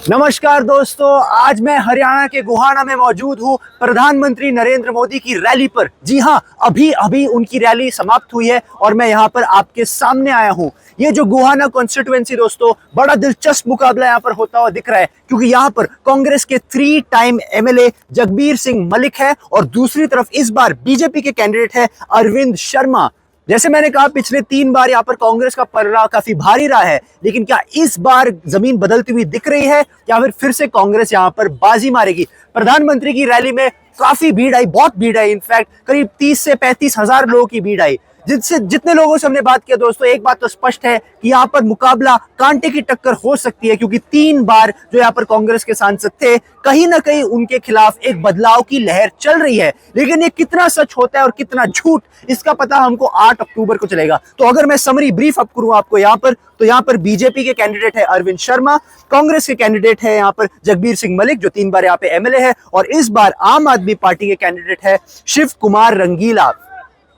नमस्कार दोस्तों, आज मैं हरियाणा के गोहाना में मौजूद हूँ प्रधानमंत्री नरेंद्र मोदी की रैली पर। जी हाँ, अभी अभी उनकी रैली समाप्त हुई है और मैं यहाँ पर आपके सामने आया हूँ। ये जो गोहाना कॉन्स्टिट्यूएंसी दोस्तों, बड़ा दिलचस्प मुकाबला यहाँ पर होता हुआ दिख रहा है, क्योंकि यहाँ पर कांग्रेस के 3 टाइम एमएलए जगबीर सिंह मलिक है और दूसरी तरफ इस बार बीजेपी के कैंडिडेट है अरविंद शर्मा। जैसे मैंने कहा, पिछले 3 बार यहाँ पर कांग्रेस का पलड़ा काफी भारी रहा है, लेकिन क्या इस बार जमीन बदलती हुई दिख रही है या फिर से कांग्रेस यहाँ पर बाजी मारेगी? प्रधानमंत्री की रैली में काफी भीड़ आई, बहुत भीड़ आई, इनफैक्ट करीब 30 से 35 हजार लोगों की भीड़ आई। जितने लोगों से हमने बात किया दोस्तों, एक बात तो स्पष्ट है कि यहाँ पर मुकाबला कांटे की टक्कर हो सकती है, क्योंकि 3 बार जो यहाँ पर कांग्रेस के सांसद थे, कहीं ना कहीं उनके खिलाफ एक बदलाव की लहर चल रही है। लेकिन ये कितना सच होता है और कितना झूठ, इसका पता हमको 8 अक्टूबर को चलेगा। तो अगर मैं समरी ब्रीफ अप करूं आपको यहाँ पर, तो यहाँ पर बीजेपी के कैंडिडेट है अरविंद शर्मा, कांग्रेस के कैंडिडेट है यहाँ पर जगबीर सिंह मलिक जो 3 बार यहाँ पे एमएलए है, और इस बार आम आदमी पार्टी के कैंडिडेट है शिव कुमार रंगीला।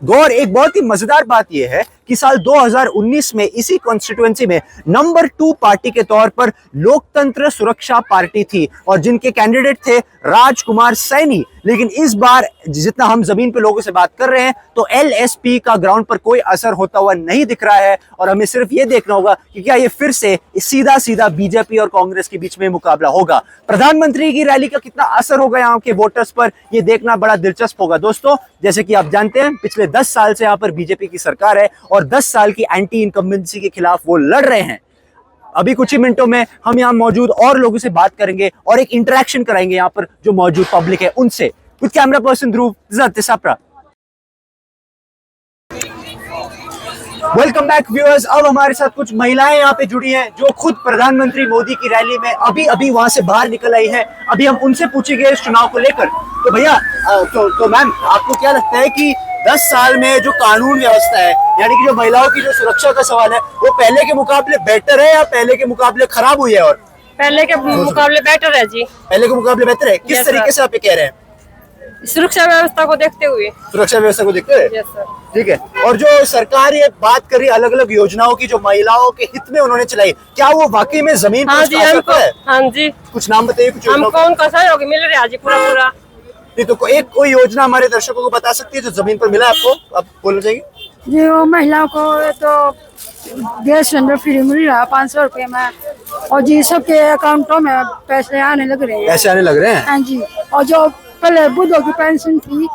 गौर एक बहुत ही मजेदार बात यह है कि साल 2019 में इसी कॉन्स्टिट्यूएंसी में नंबर 2 पार्टी के तौर पर लोकतंत्र सुरक्षा पार्टी थी और जिनके कैंडिडेट थे राजकुमार सैनी। लेकिन इस बार जितना हम जमीन पे लोगों से बात कर रहे हैं, तो एलएसपी का ग्राउंड पर कोई असर होता हुआ नहीं दिख रहा है और हमें सिर्फ ये देखना होगा कि क्या ये फिर से सीधा सीधा बीजेपी और कांग्रेस के बीच में मुकाबला होगा। प्रधानमंत्री की रैली का कितना असर होगा यहाँ के वोटर्स पर, ये देखना बड़ा दिलचस्प होगा दोस्तों। जैसे कि आप जानते हैं, पिछले 10 साल से यहाँ पर बीजेपी की सरकार है और 10 साल की एंटी इनकम्बेंसी के खिलाफ वो लड़ रहे हैं। अभी कुछ ही मिनटों में हम यहाँ मौजूद और लोगों से बात करेंगे और एक इंटरेक्शन कराएंगे यहाँ पर जो मौजूद पब्लिक है उनसे। With camera person Dhruv, Sapra. Welcome back viewers. अब हमारे साथ कुछ महिलाएं यहाँ पे जुड़ी हैं जो खुद प्रधानमंत्री मोदी की रैली में अभी अभी वहां से बाहर निकल आई हैं। अभी हम उनसे पूछेंगे इस चुनाव को लेकर। तो भैया, तो मैम, आपको क्या लगता है कि 10 साल में जो कानून व्यवस्था है, यानी कि जो महिलाओं की जो सुरक्षा का सवाल है, वो पहले के मुकाबले बेटर है या पहले के मुकाबले खराब हुई है? और पहले के मुकाबले बेटर है जी। पहले के मुकाबले बेहतर है? किस तरीके से आप ये कह रहे हैं? सुरक्षा व्यवस्था को देखते हुए। सुरक्षा व्यवस्था को देखते हुए, यस सर। ठीक है। और जो सरकार ये बात कर रही है अलग अलग योजनाओं की जो महिलाओं के हित में उन्होंने चलाई, क्या वो वाकई में जमीन पर जी हमको, हाँ जी, कुछ नाम बताइए। कुछ हमको उनका सहयोग मिल रहा है जी पूरा। नहीं तो कोई योजना हमारे दर्शकों को बता सकती है जो जमीन पर मिला आपको? आप बोलना चाहिए जी। वो महिलाओं को तो गैस सिलेंडर फ्री मिल रहा है 500 रुपए में, और जी सबके अकाउंटों में पैसे आने लग रहे हैं। पैसे आने लग रहे हैं? हाँ जी। और जो पहले बुद्धों की पेंशन थी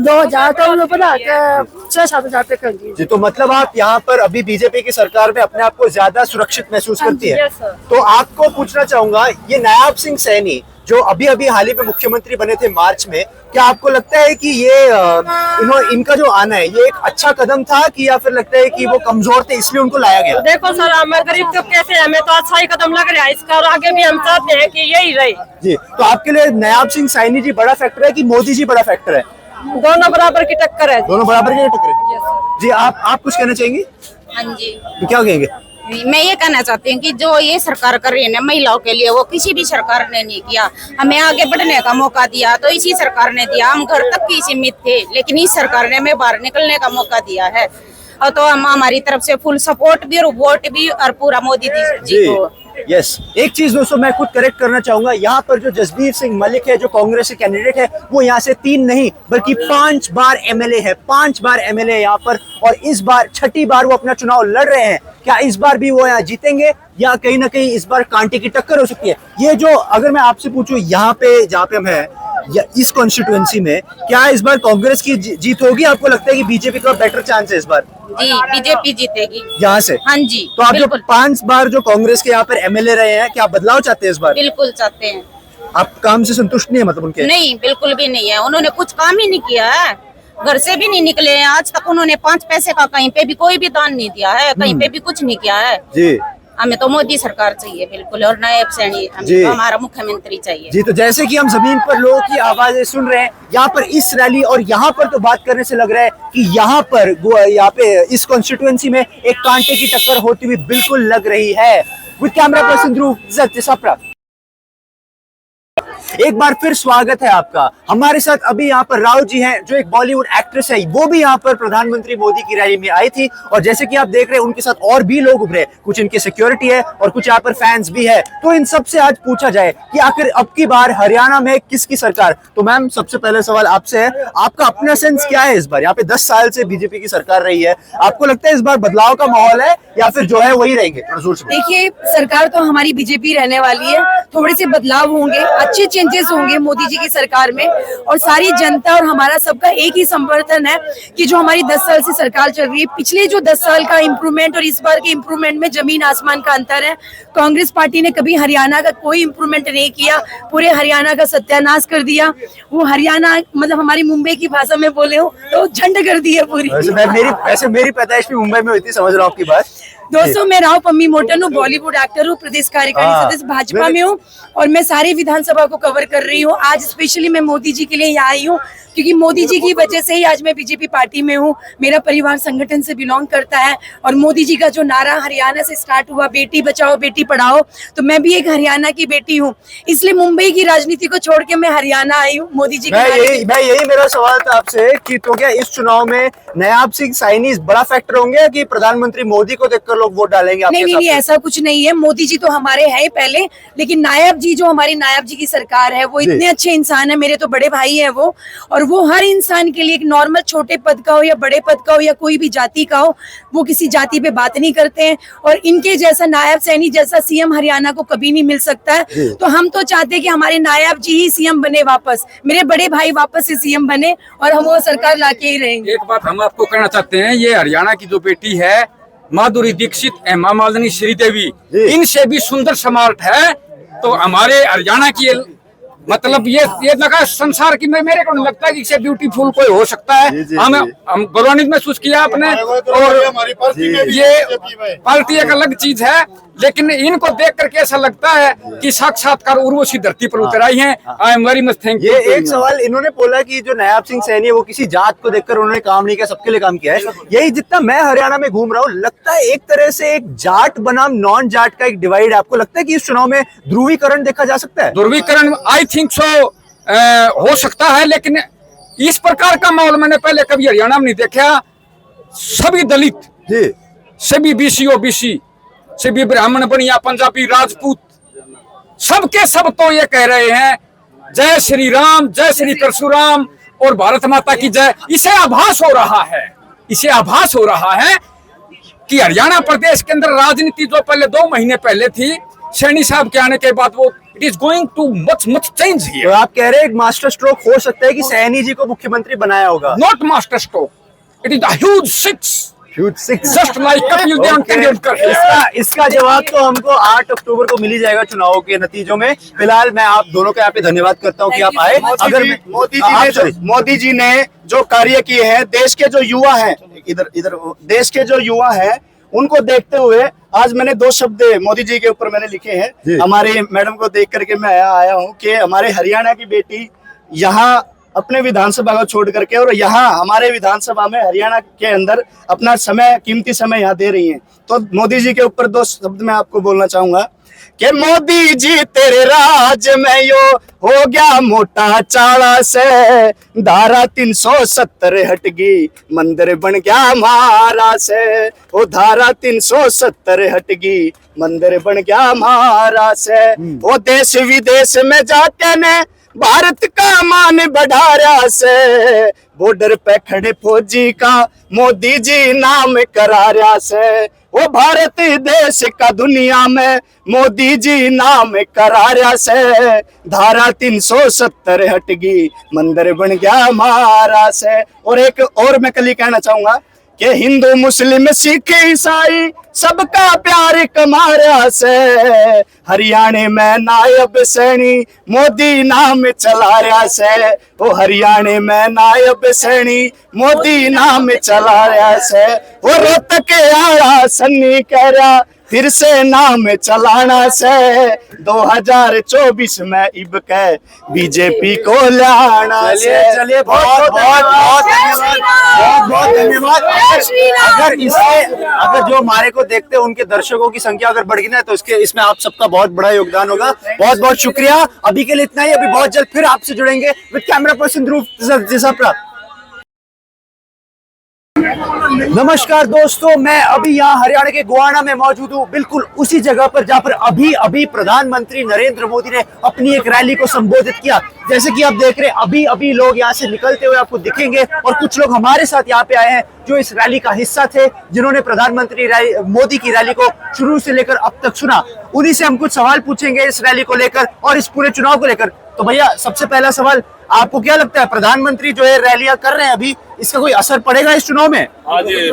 2000, तो उन्होंने बढ़ा के 6-7 हजार पे कर दी जी। तो मतलब आप यहाँ पर अभी बीजेपी की सरकार में अपने आप को ज्यादा सुरक्षित महसूस करती है? तो आपको पूछना चाहूंगा, ये नायब सिंह सैनी जो अभी अभी हाल ही में मुख्यमंत्री बने थे मार्च में, क्या आपको लगता है कि ये इनका जो आना है ये एक अच्छा कदम था, कि या फिर लगता है कि वो कमजोर थे इसलिए उनको लाया गया? देखो सर, हमें गरीब तो कैसे, हमें तो अच्छा ही कदम लग रहा है इसका, और आगे भी हम चाहते हैं कि यही रहे जी। तो आपके लिए नायब सिंह सैनी जी बड़ा फैक्टर है कि मोदी जी बड़ा फैक्टर है? दोनों बराबर की टक्कर है। दोनों बराबर की टक्कर है जी। आप कुछ कहना चाहेंगे? हाँ जी, तो क्या कहेंगे? मैं ये कहना चाहती हूँ कि जो ये सरकार कर रही है ना महिलाओं के लिए, वो किसी भी सरकार ने नहीं किया। हमें आगे बढ़ने का मौका दिया तो इसी सरकार ने दिया। हम घर तक ही सीमित थे, लेकिन इस सरकार ने हमें बाहर निकलने का मौका दिया है, और तो हम हमारी तरफ से फुल सपोर्ट भी और वोट भी, और पूरा मोदी जी को। यस। एक चीज दोस्तों मैं खुद करेक्ट करना चाहूंगा, यहाँ पर जो जगबीर सिंह मलिक है जो कांग्रेस के कैंडिडेट है, वो यहाँ से 3 नहीं बल्कि 5 बार एमएलए है। 5 बार एमएलए यहाँ पर, और इस बार 6ठी बार वो अपना चुनाव लड़ रहे हैं। क्या इस बार भी वो यहाँ जीतेंगे या कहीं ना कहीं इस बार कांटे की टक्कर हो सकती है? ये जो अगर मैं आपसे पूछूं, यहाँ पे जहाँ पे हम हैं या इस कॉन्स्टिट्यूएंसी में, क्या इस बार कांग्रेस की जीत होगी? आपको लगता है कि बीजेपी का बेटर चांस है इस बार? जी, बीजेपी जीतेगी यहाँ से। हाँ जी। तो आप जो 5 बार जो कांग्रेस के यहाँ पर एमएलए रहे हैं, क्या बदलाव चाहते हैं इस बार? बिल्कुल चाहते हैं। आप काम से संतुष्ट नहीं है मतलब उनके? नहीं, बिल्कुल भी नहीं है। उन्होंने कुछ काम ही नहीं किया है, घर से भी नहीं निकले हैं आज तक। उन्होंने 5 पैसे का कहीं पे भी कोई भी दान नहीं दिया है, कहीं पे भी कुछ नहीं किया है जी। हमें तो मोदी सरकार चाहिए बिल्कुल, और नायब सैनी तो हमारा मुख्यमंत्री चाहिए जी। तो जैसे कि हम जमीन पर लोगों की आवाजें सुन रहे हैं, यहाँ पर इस रैली और यहाँ पर तो बात करने से लग रहा है कि यहाँ पे इस कॉन्स्टिट्यूएंसी में एक कांटे की टक्कर होती हुई बिल्कुल लग रही है। विद कैमरा पर्सन ध्रुव, सापरा। एक बार फिर स्वागत है आपका। हमारे साथ अभी यहाँ पर राव जी हैं, जो एक बॉलीवुड एक्ट्रेस है, वो भी यहाँ पर प्रधानमंत्री मोदी की रैली में आई थी। और जैसे कि आप देख रहे हैं, उनके साथ और भी लोग उभरे, कुछ इनकी सिक्योरिटी है और कुछ यहाँ पर फैंस भी है। तो इन सबसे आज पूछा जाए कि आखिर अब की बार हरियाणा में किसकी सरकार। तो मैम, सबसे पहले सवाल आपसे है, आपका अपना सेंस क्या है इस बार? यहाँ पे 10 साल से बीजेपी की सरकार रही है, आपको लगता है इस बार बदलाव का माहौल है या फिर जो है वही रहेंगे? देखिए, सरकार तो हमारी बीजेपी रहने वाली है, थोड़े से बदलाव होंगे, अच्छे चेंजेस होंगे मोदी जी की सरकार में। और सारी जनता और हमारा सबका एक ही समर्थन है कि जो हमारी 10 साल से सरकार चल रही है, पिछले जो 10 साल का इम्प्रूवमेंट और इस बार के इम्प्रूवमेंट में जमीन आसमान का अंतर है। कांग्रेस पार्टी ने कभी हरियाणा का कोई इम्प्रूवमेंट नहीं किया, पूरे हरियाणा का सत्यानाश कर दिया। वो हरियाणा मतलब हमारी मुंबई की भाषा में बोले हो तो झंड कर दी है पूरी। मेरी पैदाइश भी मुंबई में हुई थी, समझ रहा हूँ आपकी बात। दोस्तों, मैं राव पम्मी मोटन हूँ, बॉलीवुड एक्टर हूँ, प्रदेश कार्यकारी सदस्य भाजपा में हूँ और मैं सारी विधानसभा को कवर कर रही हूँ। आज स्पेशली मैं मोदी जी के लिए यहाँ आई हूँ क्योंकि मोदी जी की वजह से ही आज मैं बीजेपी पार्टी में हूँ। मेरा परिवार संगठन से बिलोंग करता है और मोदी जी का जो नारा हरियाणा से स्टार्ट हुआ, बेटी बचाओ बेटी पढ़ाओ, तो मैं भी एक हरियाणा की बेटी हूँ, इसलिए मुंबई की राजनीति को छोड़ के मैं हरियाणा आई हूँ मोदी जी यही मेरा सवाल था आपसे कि तो क्या इस चुनाव में नायाब सिंह साइनी बड़ा फैक्टर होंगे कि प्रधानमंत्री मोदी को देखकर लोग वोट डालेंगे? नहीं, ऐसा कुछ नहीं है। मोदी जी तो हमारे हैं पहले, लेकिन नायब जी, जो हमारी नायब जी की सरकार है, वो इतने अच्छे इंसान है, मेरे तो बड़े भाई है वो। और वो हर इंसान के लिए, एक नॉर्मल छोटे पद का हो या बड़े पद का हो या कोई भी जाति का हो, वो किसी जाति पे बात नहीं करते हैं। और इनके जैसा नायब सैनी जैसा सीएम हरियाणा को कभी नहीं मिल सकता है। तो हम तो चाहते हैं कि हमारे नायब जी ही सीएम बने, वापस मेरे बड़े भाई वापस से सीएम बने और हम वो सरकार लाके ही रहेंगे। एक बात हम आपको कहना चाहते हैं, ये हरियाणा की जो बेटी है माधुरी दीक्षित, हेमा मालिनी, श्रीदेवी, इनसे भी सुंदर स्मार्ट है। तो हमारे हरियाणा की मतलब ये लगा संसार की, मेरे को नहीं लगता कि इससे ब्यूटीफुल कोई हो सकता है। हम गौरवान्वित महसूस किया आपने। और ये पार्टी एक अलग चीज है, लेकिन इनको देख करके ऐसा लगता है कि साक्षात्कार उर्वशी धरती पर उतर आई हैं। I am very much thank you. ये एक सवाल इन्होंने बोला कि जो नायाब सिंह सैनी है वो किसी जात को देखकर उन्होंने काम नहीं किया, सबके लिए काम किया है। यही जितना मैं हरियाणा में घूम रहा हूँ, लगता है एक तरह से एक जाट बनाम नॉन जाट का एक डिवाइड है। आपको लगता है कि इस चुनाव में ध्रुवीकरण देखा जा सकता है? ध्रुवीकरण आई थिंक सो हो सकता है, लेकिन इस प्रकार का माहौल मैंने पहले कभी हरियाणा में नहीं देखा। सभी दलित, सभी बीसी ओबीसी, सभी ब्राह्मण, बनिया, पंजाबी, राजपूत, सबके सब तो ये कह रहे हैं जय श्री राम, जय श्री परशुराम और भारत माता की जय। इसे आभास हो रहा है कि हरियाणा प्रदेश के अंदर राजनीति जो पहले 2 महीने पहले थी, सैनी साहब के आने के बाद वो it is going too much change here. तो आप कह रहे हैं एक मास्टर स्ट्रोक हो सकता है कि सैनी जी को मुख्यमंत्री बनाया होगा? Not master stroke, it is a huge six. Just like Kapil Dev Tendulkar. इसका जवाब तो हमको 8 अक्टूबर को मिल ही जाएगा चुनावों के नतीजों में। फिलहाल मैं आप दोनों का यहाँ पे धन्यवाद करता हूँ कि आप आए। अगर मोदी जी ने जो कार्य किए हैं, देश के जो युवा हैं, इधर देश के जो युवा हैं, उनको देखते हुए आज मैंने 2 शब्द मोदी जी के ऊपर मैंने लिखे हैं। हमारे मैडम को देख करके मैं आया हूँ कि हमारे हरियाणा की बेटी यहाँ अपने विधानसभा को छोड़ करके और यहाँ हमारे विधानसभा में हरियाणा के अंदर अपना समय, कीमती समय यहाँ दे रही हैं। तो मोदी जी के ऊपर 2 शब्द मैं आपको बोलना चाहूंगा कि मोदी जी तेरे राज में यो हो गया मोटा चाड़ा से, धारा 370 हट गई, मंदिर बन गया महारा से। ओ धारा 370 हट गई, मंदिर बन गया महारा से। वो देश विदेश में जाके ने भारत का मान बढ़ा रहा से, बॉर्डर पे खड़े फौजी का मोदी जी नाम करा रहा से। वो भारत देश का दुनिया में मोदी जी नाम करा रहा से। धारा 370 हट गई, मंदिर बन गया हमारा से। और एक और मैं कल कहना चाहूंगा कि हिंदू मुस्लिम सिख ईसाई सबका प्यार कमा रहा से। हरियाणा में नायब सैनी मोदी नाम चला रहा से। वो हरियाणा में नायब सैनी मोदी नाम चला रहा से। वो रोहतक आया सन्नी कह रहा फिर से नाम चलाना से 2024 में इब के बीजेपी को लाना से। चलिए बहुत धन्यवाद। अगर जो हमारे को देखते हैं उनके दर्शकों की संख्या अगर बढ़ गई ना तो इसमें आप सबका बहुत बड़ा योगदान होगा। बहुत बहुत शुक्रिया। अभी के लिए इतना ही। अभी बहुत जल्द फिर आपसे जुड़ेंगे विद कैमरा पर्सन ध्रुव जिसाप्रा। नमस्कार दोस्तों, मैं अभी यहाँ हरियाणा के गोहाना में मौजूद हूँ, बिल्कुल उसी जगह पर जहाँ पर अभी अभी प्रधानमंत्री नरेंद्र मोदी ने अपनी एक रैली को संबोधित किया। जैसे कि आप देख रहे हैं अभी अभी लोग यहाँ से निकलते हुए आपको दिखेंगे और कुछ लोग हमारे साथ यहाँ पे आए हैं जो इस रैली का हिस्सा थे, जिन्होंने प्रधानमंत्री मोदी की रैली को शुरू से लेकर अब तक सुना। उन्हीं से हम कुछ सवाल पूछेंगे इस रैली को लेकर और इस पूरे चुनाव को लेकर। तो भैया सबसे पहला सवाल, आपको क्या लगता है प्रधानमंत्री जो है रैलियां कर रहे हैं अभी, इसका कोई असर पड़ेगा इस चुनाव में? हाँ जी,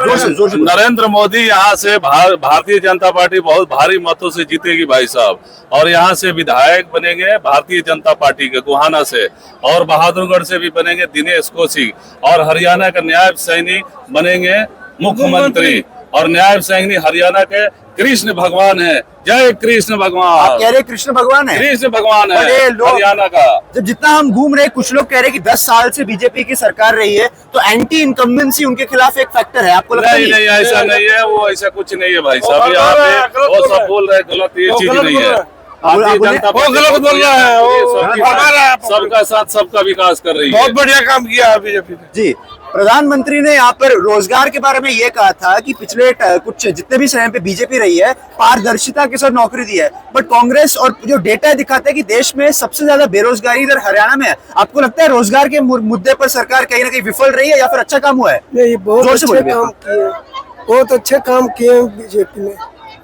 नरेंद्र मोदी यहाँ से भारतीय जनता पार्टी बहुत भारी मतों से जीतेगी भाई साहब, और यहाँ से विधायक बनेंगे भारतीय जनता पार्टी के गोहाना से, और बहादुरगढ़ से भी बनेंगे दिनेश कौशिक, और हरियाणा का नायब सैनी बनेंगे मुख्यमंत्री, और नायब सैनी हरियाणा के कृष्ण भगवान है। जय कृष्ण भगवान। आप कह रहे कृष्ण भगवान है? कृष्ण भगवान है हरियाणा का। जब जितना हम घूम रहे, कुछ लोग कह रहे कि 10 साल से बीजेपी की सरकार रही है तो एंटी इनकम्बेंसी उनके खिलाफ एक फैक्टर है, आपको लगता है? नहीं, ऐसा नहीं है, वो ऐसा कुछ नहीं है भाई साहब। यहाँ पे वो सब बोल रहे गलत, ये चीज नहीं है। भारतीय जनता पार्टी गलत बोल रहा है, सबका साथ सबका विकास कर रही है। बहुत बढ़िया काम किया है बीजेपी ने। जी, प्रधानमंत्री ने यहाँ पर रोजगार के बारे में ये कहा था कि पिछले कुछ जितने भी समय पे बीजेपी रही है पारदर्शिता के साथ नौकरी दी है, बट कांग्रेस और जो डेटा दिखाता है कि देश में सबसे ज्यादा बेरोजगारी इधर हरियाणा में है। आपको लगता है रोजगार के मुद्दे पर सरकार कहीं ना कहीं विफल रही है या फिर अच्छा काम हुआ है? नहीं, बहुत अच्छे काम किए बीजेपी ने।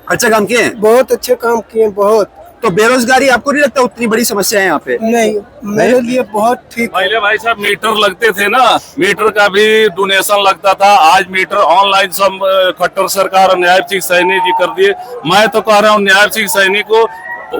अच्छा काम किए हैं? बहुत अच्छे काम किए, बहुत। तो बेरोजगारी आपको नहीं लगता उतनी बड़ी समस्या है यहाँ पे? नहीं, मेरे लिए बहुत ठीक। पहले भाई साहब मीटर लगते थे ना, मीटर का भी डोनेशन लगता था, आज मीटर ऑनलाइन सब खट्टर सरकार और न्यायिक सिंह सैनी जी कर दिए। मैं तो कह रहा हूँ न्यायिक सिंह सैनी को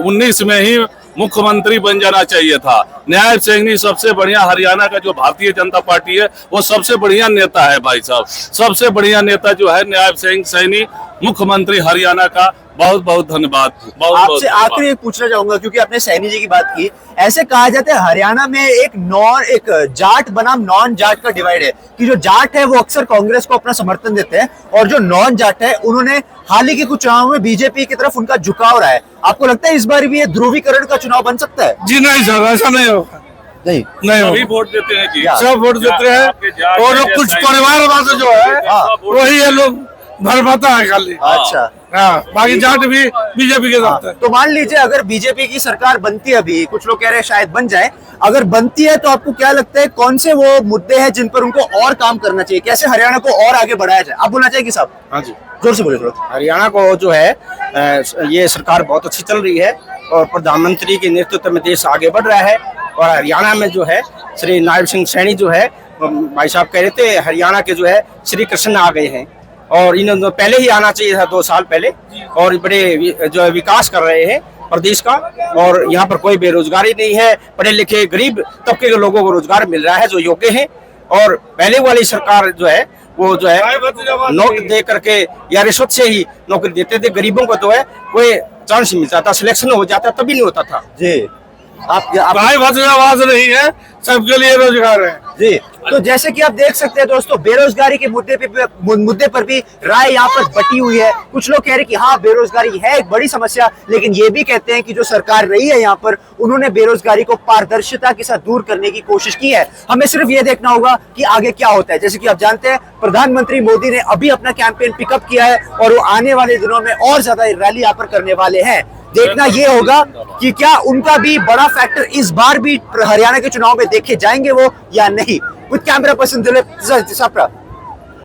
19 में ही मुख्यमंत्री बन जाना चाहिए था। न्यायिक सैनी सबसे बढ़िया हरियाणा का जो भारतीय जनता पार्टी है वो सबसे बढ़िया नेता है भाई साहब। सबसे बढ़िया नेता जो है न्यायिक सिंह सैनी, मुख्यमंत्री हरियाणा का। बहुत बहुत धन्यवाद। आपसे आखिरी एक पूछना चाहूंगा, क्योंकि आपने सैनी जी की बात की, ऐसे कहा जाता है हरियाणा में एक जाट बनाम नॉन जाट का डिवाइड है कि जो जाट है वो अक्सर कांग्रेस को अपना समर्थन देते हैं और जो नॉन जाट है उन्होंने हाल ही के कुछ चुनाव में बीजेपी की तरफ उनका झुकाव रहा है। आपको लगता है इस बार भी ये ध्रुवीकरण का चुनाव बन सकता है? जी नहीं सर, ऐसा नहीं होगा। नहीं सभी वोट देते हैं जी, सब वोट देते हैं, और कुछ परिवार वाले जो है वही ये लोग भरमाता है खाली। अच्छा, हाँ, बाकी जाट भी बीजेपी के साथ है। तो मान लीजिए अगर बीजेपी की सरकार बनती है, अभी कुछ लोग कह रहे हैं शायद बन जाए, अगर बनती है तो आपको क्या लगता है कौन से वो मुद्दे हैं जिन पर उनको और काम करना चाहिए, कैसे हरियाणा को और आगे बढ़ाया जाए? आप बोलना चाहिए साहब? हाँ जी, जोर से बोले थोड़ा। हरियाणा को जो है ये सरकार बहुत अच्छी चल रही है और प्रधानमंत्री के नेतृत्व में देश आगे बढ़ रहा है। और हरियाणा में जो है श्री नायब सिंह सैनी जो है, भाई साहब कह रहे थे हरियाणा के जो है श्री कृष्ण आ गए हैं, और इन्होंने पहले ही आना चाहिए था 2 साल पहले, और बड़े जो है विकास कर रहे हैं प्रदेश का। और यहाँ पर कोई बेरोजगारी नहीं है, पढ़े लिखे गरीब तबके के लोगों को रोजगार मिल रहा है जो योग्य है। और पहले वाली सरकार जो है वो जो है नोट दे करके या रिश्वत से ही नौकरी देते थे, गरीबों को तो है कोई चांस मिल जाता, सिलेक्शन हो जाता तभी नहीं होता था जी। आप भाई आवाज नहीं है, सबके लिए रोजगार है जी। तो जैसे कि आप देख सकते हैं दोस्तों, बेरोजगारी के मुद्दे पर भी राय यहाँ पर बटी हुई है। कुछ लोग कह रहे हैं कि हाँ बेरोजगारी है एक बड़ी समस्या, लेकिन ये भी कहते हैं कि जो सरकार रही है यहाँ पर उन्होंने बेरोजगारी को पारदर्शिता के साथ दूर करने की कोशिश की है। हमें सिर्फ ये देखना होगा कि आगे क्या होता है। जैसे कि आप जानते हैं प्रधानमंत्री मोदी ने अभी अपना कैंपेन पिकअप किया है और वो आने वाले दिनों में और ज्यादा रैली यहाँ पर करने वाले हैं। देखना ये होगा कि क्या उनका भी बड़ा फैक्टर इस बार भी हरियाणा के चुनाव में देखे जाएंगे वो या नहीं। With camera person Dilip जिसाप्रा।